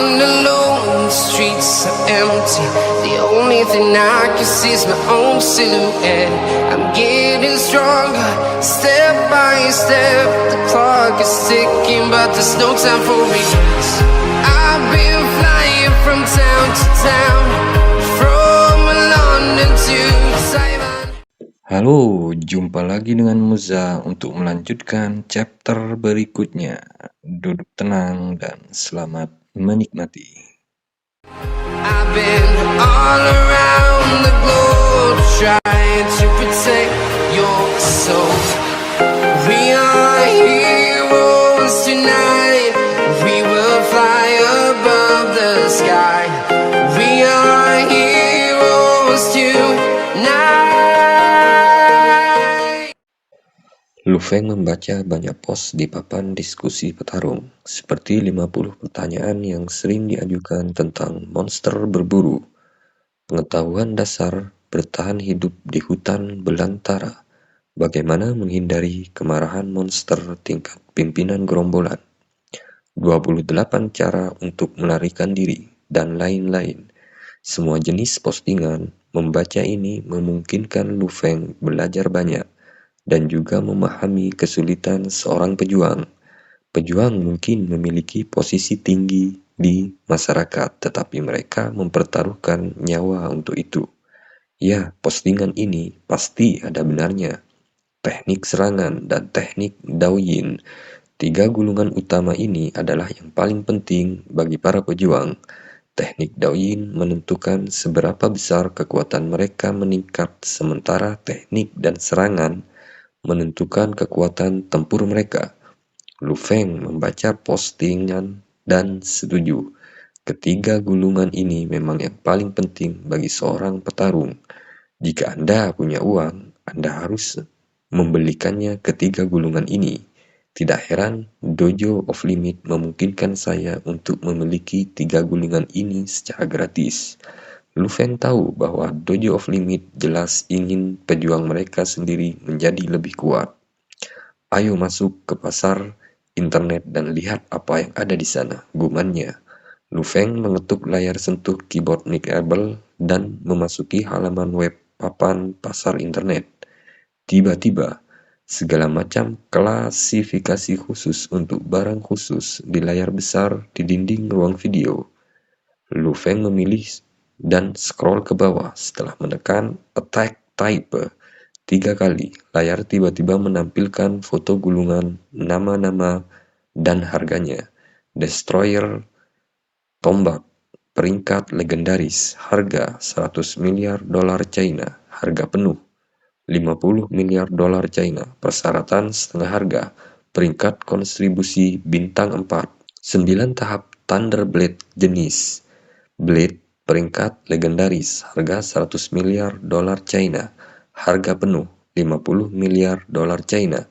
Walking alone, the streets are empty. The only thing I can see is my own silhouette. I'm getting stronger, step by step. The clock is ticking, but there's no time for regrets. I've been flying from town to town, from London to Taiwan. Halo, jumpa lagi dengan Muza untuk melanjutkan chapter berikutnya. Duduk tenang dan selamat menikmati. I've been all around the globe trying to protect your soul. We are heroes tonight. We will fly above the sky. We are heroes tonight. Lu Feng membaca banyak post di papan diskusi petarung, seperti 50 pertanyaan yang sering diajukan tentang monster berburu, pengetahuan dasar bertahan hidup di hutan belantara, bagaimana menghindari kemarahan monster tingkat pimpinan gerombolan, 28 cara untuk melarikan diri, dan lain-lain. Semua jenis postingan membaca ini memungkinkan Lu Feng belajar banyak dan juga memahami kesulitan seorang pejuang. Pejuang mungkin memiliki posisi tinggi di masyarakat, tetapi mereka mempertaruhkan nyawa untuk itu. Ya, postingan ini pasti ada benarnya. Teknik serangan dan teknik Douyin, 3 gulungan utama ini adalah yang paling penting bagi para pejuang. Teknik Douyin menentukan seberapa besar kekuatan mereka meningkat, sementara teknik dan serangan menentukan kekuatan tempur mereka. Lu Feng membaca postingan dan setuju. Ketiga gulungan ini memang yang paling penting bagi seorang petarung. Jika Anda punya uang, Anda harus membelikannya ketiga gulungan ini. Tidak heran Dojo of Limit memungkinkan saya untuk memiliki 3 gulungan ini secara gratis. Lu Feng tahu bahwa Dojo of Limit jelas ingin pejuang mereka sendiri menjadi lebih kuat. Ayo masuk ke pasar internet dan lihat apa yang ada di sana, gumannya. Lu Feng mengetuk layar sentuh keyboard Nickable dan memasuki halaman web papan pasar internet. Tiba-tiba, segala macam klasifikasi khusus untuk barang khusus di layar besar di dinding ruang video. Lu Feng memilih dan scroll ke bawah. Setelah menekan Attack Type 3 kali, layar tiba-tiba menampilkan foto gulungan, nama-nama, dan harganya. Destroyer tombak, peringkat legendaris, harga 100 miliar dolar China, harga penuh 50 miliar dolar China, persyaratan setengah harga, peringkat kontribusi bintang 4, 9 tahap Thunderblade jenis, Blade, peringkat legendaris, harga 100 miliar dolar China, harga penuh 50 miliar dolar China,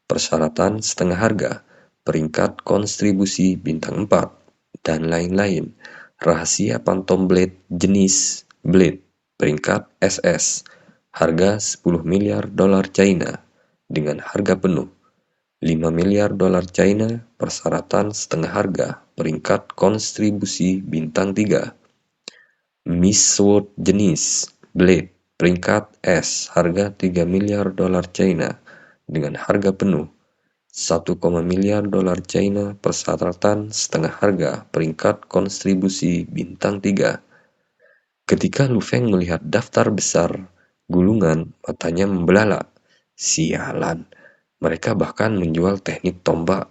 persyaratan setengah harga, peringkat kontribusi bintang 4, dan lain-lain. Rahasia Phantom Blade jenis Blade, peringkat SS, harga 10 miliar dolar China, dengan harga penuh 5 miliar dolar China, persyaratan setengah harga, peringkat kontribusi bintang 3. Miss Sword jenis Blade, peringkat S, harga 3 miliar dolar China, dengan harga penuh 1, miliar dolar China, persyaratan setengah harga, peringkat kontribusi bintang 3. Ketika Lu Feng melihat daftar besar gulungan, matanya membelalak. Sialan, mereka bahkan menjual teknik tombak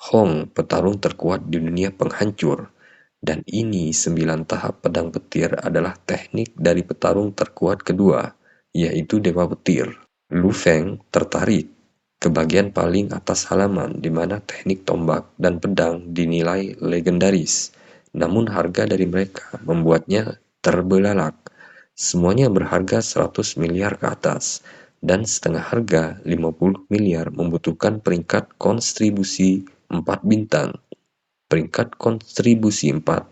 Hong, petarung terkuat di dunia penghancur. Dan ini 9 tahap pedang petir adalah teknik dari petarung terkuat kedua, yaitu Dewa Petir. Lu Feng tertarik ke bagian paling atas halaman di mana teknik tombak dan pedang dinilai legendaris. Namun harga dari mereka membuatnya terbelalak. Semuanya berharga 100 miliar ke atas, dan setengah harga 50 miliar membutuhkan peringkat kontribusi 4 bintang. Peringkat kontribusi 4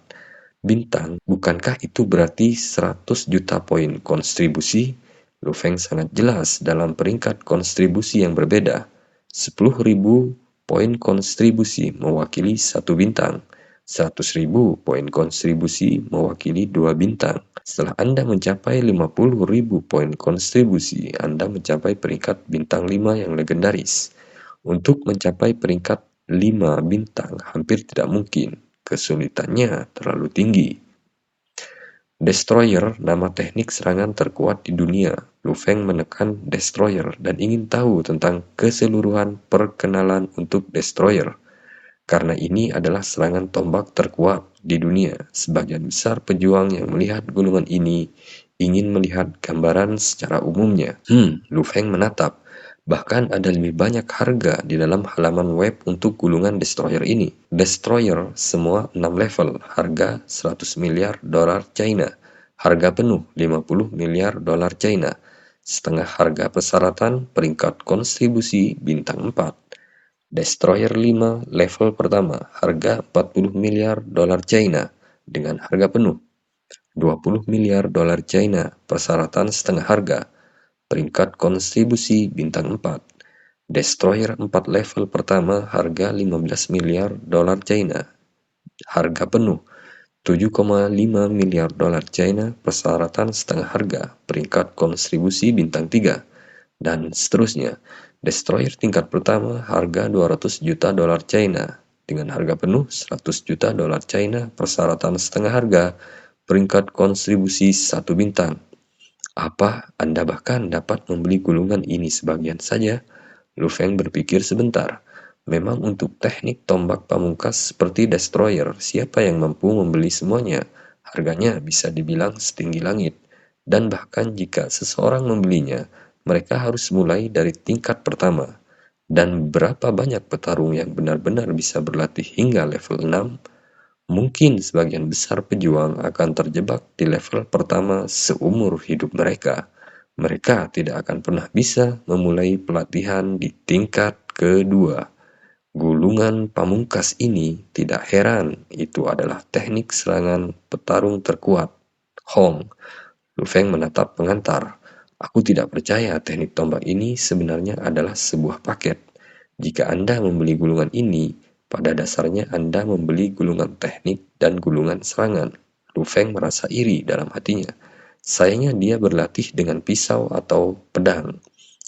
bintang, bukankah itu berarti 100 juta poin kontribusi? Lu Feng sangat jelas dalam peringkat kontribusi yang berbeda. 10.000 poin kontribusi mewakili 1 bintang. 100.000 poin kontribusi mewakili 2 bintang. Setelah Anda mencapai 50.000 poin kontribusi, Anda mencapai peringkat bintang 5 yang legendaris. Untuk mencapai peringkat 5 bintang hampir tidak mungkin, kesulitannya terlalu tinggi. Destroyer, nama teknik serangan terkuat di dunia. Lu Feng menekan Destroyer dan ingin tahu tentang keseluruhan perkenalan untuk Destroyer. Karena ini adalah serangan tombak terkuat di dunia. Sebagian besar pejuang yang melihat gulungan ini ingin melihat gambaran secara umumnya. Lu Feng menatap. Bahkan ada lebih banyak harga di dalam halaman web untuk gulungan Destroyer ini. Destroyer semua 6 level, harga 100 miliar dolar China. Harga penuh 50 miliar dolar China. Setengah harga persyaratan, peringkat kontribusi bintang 4. Destroyer 5 level pertama, harga 40 miliar dolar China dengan harga penuh. 20 miliar dolar China, persyaratan setengah harga. Peringkat kontribusi bintang 4. Destroyer 4 level pertama, harga 15 miliar dolar China. Harga penuh. 7,5 miliar dolar China, persyaratan setengah harga. Peringkat kontribusi bintang 3. Dan seterusnya. Destroyer tingkat pertama, harga 200 juta dolar China. Dengan harga penuh 100 juta dolar China, persyaratan setengah harga. Peringkat kontribusi 1 bintang. Apa Anda bahkan dapat membeli gulungan ini sebagian saja? Lu Feng berpikir sebentar. Memang untuk teknik tombak pamungkas seperti Destroyer, siapa yang mampu membeli semuanya? Harganya bisa dibilang setinggi langit. Dan bahkan jika seseorang membelinya, mereka harus mulai dari tingkat pertama. Dan berapa banyak petarung yang benar-benar bisa berlatih hingga level 6? Mungkin sebagian besar pejuang akan terjebak di level pertama seumur hidup mereka. Mereka tidak akan pernah bisa memulai pelatihan di tingkat kedua. Gulungan pamungkas ini tidak heran itu adalah teknik serangan petarung terkuat. Hong, Lu Feng menatap pengantar. Aku tidak percaya teknik tombak ini sebenarnya adalah sebuah paket. Jika Anda membeli gulungan ini, pada dasarnya Anda membeli gulungan teknik dan gulungan serangan. Lu Feng merasa iri dalam hatinya. Sayangnya dia berlatih dengan pisau atau pedang,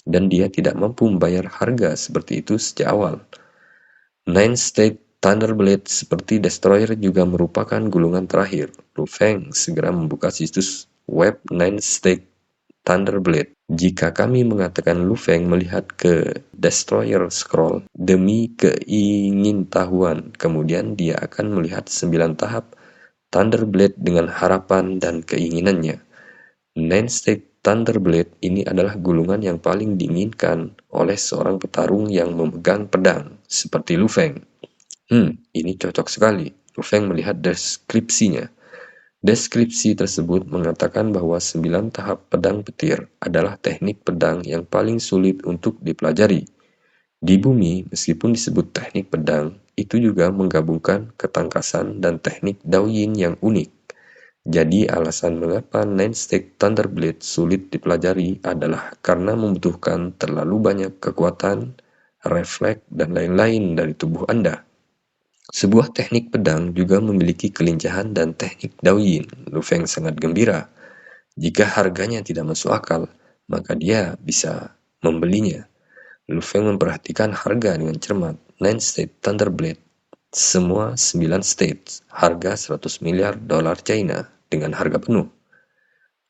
dan dia tidak mampu membayar harga seperti itu sejak awal. Nine State Thunderblade seperti Destroyer juga merupakan gulungan terakhir. Lu Feng segera membuka situs web Nine State Thunderblade. Jika kami mengatakan Lu Feng melihat ke Destroyer Scroll demi keingintahuan, kemudian dia akan melihat 9 tahap Thunderblade dengan harapan dan keinginannya. Nine State Thunderblade ini adalah gulungan yang paling diinginkan oleh seorang petarung yang memegang pedang, seperti Lu Feng. Ini cocok sekali. Lu Feng melihat deskripsinya. Deskripsi tersebut mengatakan bahwa 9 tahap pedang petir adalah teknik pedang yang paling sulit untuk dipelajari. Di bumi, meskipun disebut teknik pedang, itu juga menggabungkan ketangkasan dan teknik Daoyin yang unik. Jadi alasan mengapa Nine State Thunderblade sulit dipelajari adalah karena membutuhkan terlalu banyak kekuatan, refleks, dan lain-lain dari tubuh Anda. Sebuah teknik pedang juga memiliki kelincahan dan teknik Daoyin. Lu Feng sangat gembira. Jika harganya tidak masuk akal, maka dia bisa membelinya. Lu Feng memperhatikan harga dengan cermat. Nine State Thunderblade. Semua 9 states, harga 100 miliar dolar China dengan harga penuh.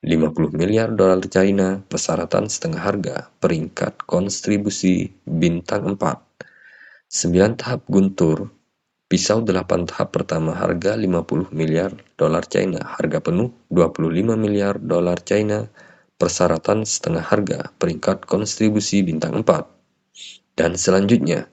50 miliar dolar China, persyaratan setengah harga, peringkat kontribusi bintang 4. 9 tahap guntur, pisau 8 tahap pertama harga 50 miliar dolar China, harga penuh 25 miliar dolar China, persyaratan setengah harga, peringkat kontribusi bintang 4. Dan selanjutnya,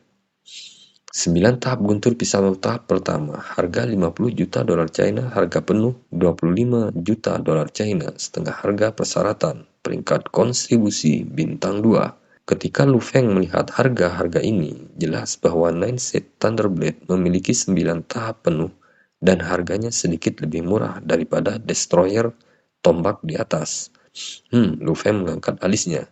9 tahap guntur pisau tahap pertama, harga 50 juta dolar China, harga penuh 25 juta dolar China, setengah harga persyaratan, peringkat kontribusi bintang 2. Ketika Lu Feng melihat harga-harga ini, jelas bahwa Nine State Thunderblade memiliki 9 tahap penuh dan harganya sedikit lebih murah daripada Destroyer tombak di atas. Lu Feng mengangkat alisnya.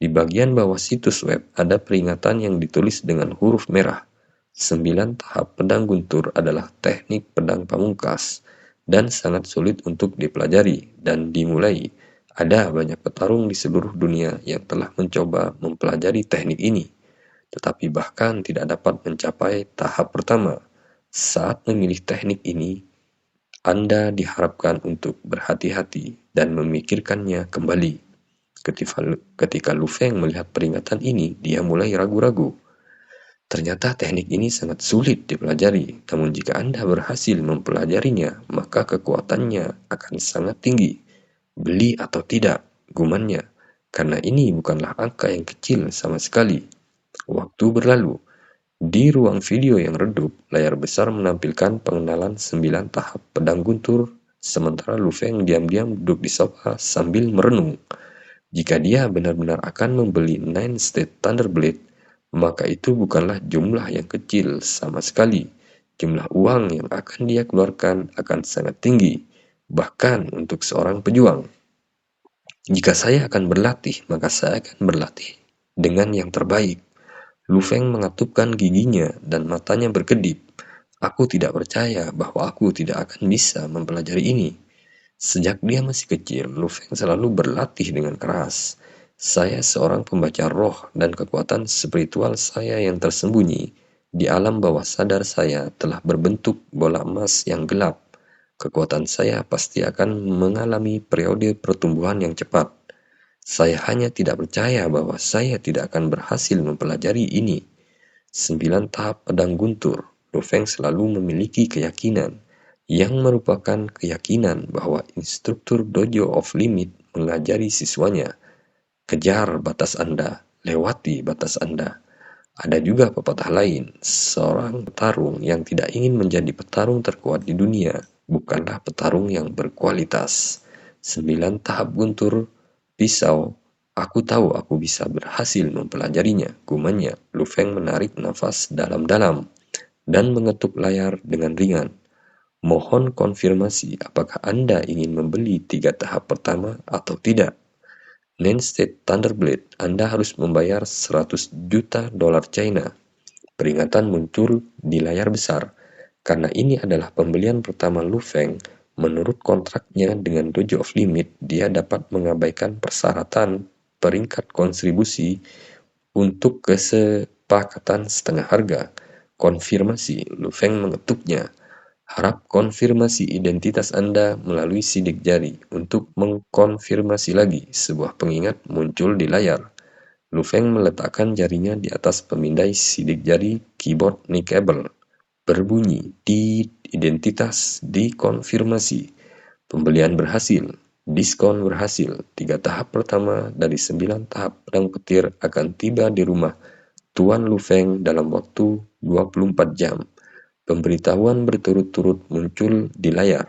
Di bagian bawah situs web ada peringatan yang ditulis dengan huruf merah. 9 tahap pedang guntur adalah teknik pedang pamungkas dan sangat sulit untuk dipelajari dan dimulai. Ada banyak petarung di seluruh dunia yang telah mencoba mempelajari teknik ini, tetapi bahkan tidak dapat mencapai tahap pertama. Saat memilih teknik ini, Anda diharapkan untuk berhati-hati dan memikirkannya kembali. Ketika Lu Feng melihat peringatan ini, dia mulai ragu-ragu. Ternyata teknik ini sangat sulit dipelajari, namun jika Anda berhasil mempelajarinya, maka kekuatannya akan sangat tinggi. Beli atau tidak, gumannya, karena ini bukanlah angka yang kecil sama sekali. Waktu berlalu. Di ruang video yang redup, layar besar menampilkan pengenalan 9 tahap pedang guntur, sementara Lu Feng diam-diam duduk di sofa sambil merenung. Jika dia benar-benar akan membeli Nine State Thunderblade, maka itu bukanlah jumlah yang kecil sama sekali. Jumlah uang yang akan dia keluarkan akan sangat tinggi, bahkan untuk seorang pejuang. Jika saya akan berlatih, maka saya akan berlatih dengan yang terbaik. Lu Feng mengatupkan giginya dan matanya berkedip. Aku tidak percaya bahwa aku tidak akan bisa mempelajari ini. Sejak dia masih kecil, Lu Feng selalu berlatih dengan keras. Saya seorang pembaca roh dan kekuatan spiritual saya yang tersembunyi di alam bawah sadar saya telah berbentuk bola emas yang gelap. Kekuatan saya pasti akan mengalami periode pertumbuhan yang cepat. Saya hanya tidak percaya bahwa saya tidak akan berhasil mempelajari ini. 9 tahap pedang guntur. Lu Feng selalu memiliki keyakinan yang merupakan keyakinan bahwa instruktur Dojo of Limit mengajari siswanya, kejar batas Anda, lewati batas Anda. Ada juga pepatah lain, seorang petarung yang tidak ingin menjadi petarung terkuat di dunia bukanlah petarung yang berkualitas. 9 tahap guntur pisau. Aku tahu aku bisa berhasil mempelajarinya, gumannya. Lu Feng menarik nafas dalam-dalam dan mengetuk layar dengan ringan. Mohon konfirmasi apakah Anda ingin membeli 3 tahap pertama atau tidak. Nine State Thunderblade, Anda harus membayar 100 juta dolar China. Peringatan muncul di layar besar. Karena ini adalah pembelian pertama Lu Feng, menurut kontraknya dengan Dojo of Limit, dia dapat mengabaikan persyaratan peringkat kontribusi untuk kesepakatan setengah harga. Konfirmasi, Lu Feng mengetuknya. Harap konfirmasi identitas Anda melalui sidik jari. Untuk mengkonfirmasi lagi, sebuah pengingat muncul di layar. Lu Feng meletakkan jarinya di atas pemindai sidik jari keyboard Nickable. Berbunyi, identitas dikonfirmasi. Pembelian berhasil. Diskon berhasil. 3 tahap pertama dari 9 tahap pedang petir akan tiba di rumah Tuan Lu Feng dalam waktu 24 jam. Pemberitahuan berturut-turut muncul di layar.